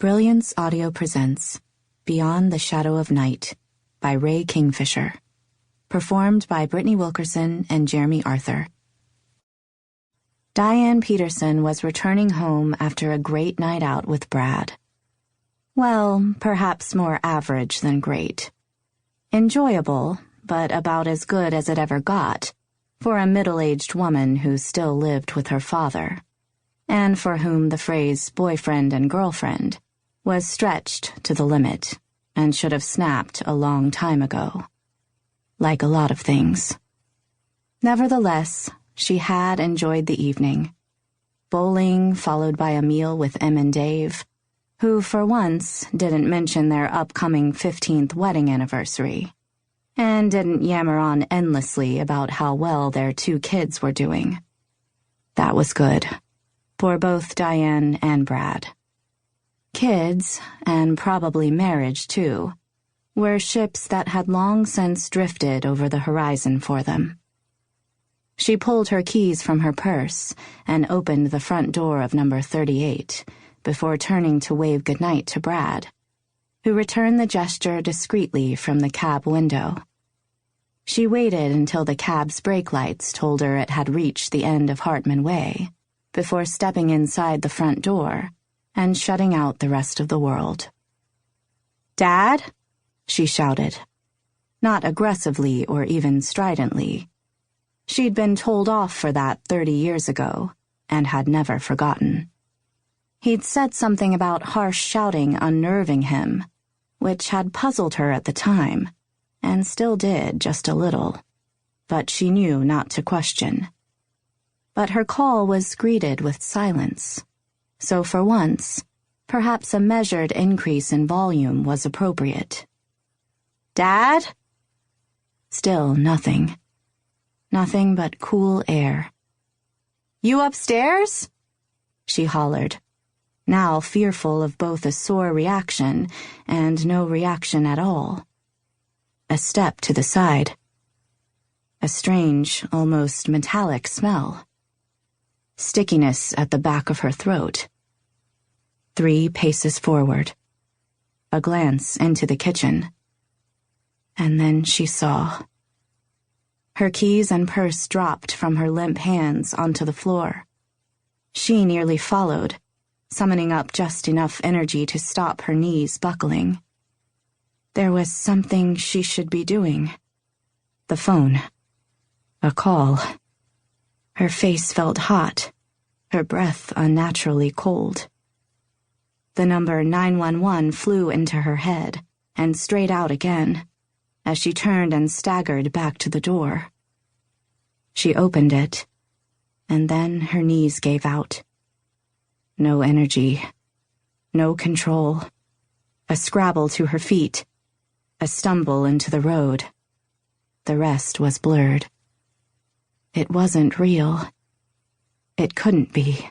Brilliance Audio presents Beyond the Shadow of Night by Ray Kingfisher. Performed by Brittany Wilkerson and Jeremy Arthur. Diane Peterson was returning home after a great night out with Brad. Well, perhaps more average than great. Enjoyable, but about as good as it ever got, for a middle-aged woman who still lived with her father, and for whom the phrase boyfriend and girlfriend was stretched to the limit and should have snapped a long time ago. Like a lot of things. Nevertheless, she had enjoyed the evening. Bowling followed by a meal with Em and Dave, who for once didn't mention their upcoming 15th wedding anniversary, and didn't yammer on endlessly about how well their 2 kids were doing. That was good, for both Diane and Brad. Kids, and probably marriage too, were ships that had long since drifted over the horizon for them. She pulled her keys from her purse and opened the front door of number 38 before turning to wave goodnight to Brad, who returned the gesture discreetly from the cab window. She waited until the cab's brake lights told her it had reached the end of Hartman Way before stepping inside the front door and shutting out the rest of the world. "Dad?" she shouted. Not aggressively or even stridently. She'd been told off for that 30 years ago, and had never forgotten. He'd said something about harsh shouting unnerving him, which had puzzled her at the time, and still did just a little, but she knew not to question. But her call was greeted with silence, so for once, perhaps a measured increase in volume was appropriate. "Dad?" Still nothing. Nothing but cool air. "You upstairs?" she hollered, now fearful of both a sore reaction and no reaction at all. A step to the side. A strange, almost metallic smell. Stickiness at the back of her throat. 3 paces forward. A glance into the kitchen. And then she saw. Her keys and purse dropped from her limp hands onto the floor. She nearly followed, summoning up just enough energy to stop her knees buckling. There was something she should be doing. The phone. A call. Her face felt hot, her breath unnaturally cold. The number 911 flew into her head and straight out again, as she turned and staggered back to the door. She opened it, and then her knees gave out. No energy, no control, a scrabble to her feet, a stumble into the road. The rest was blurred. It wasn't real. It couldn't be.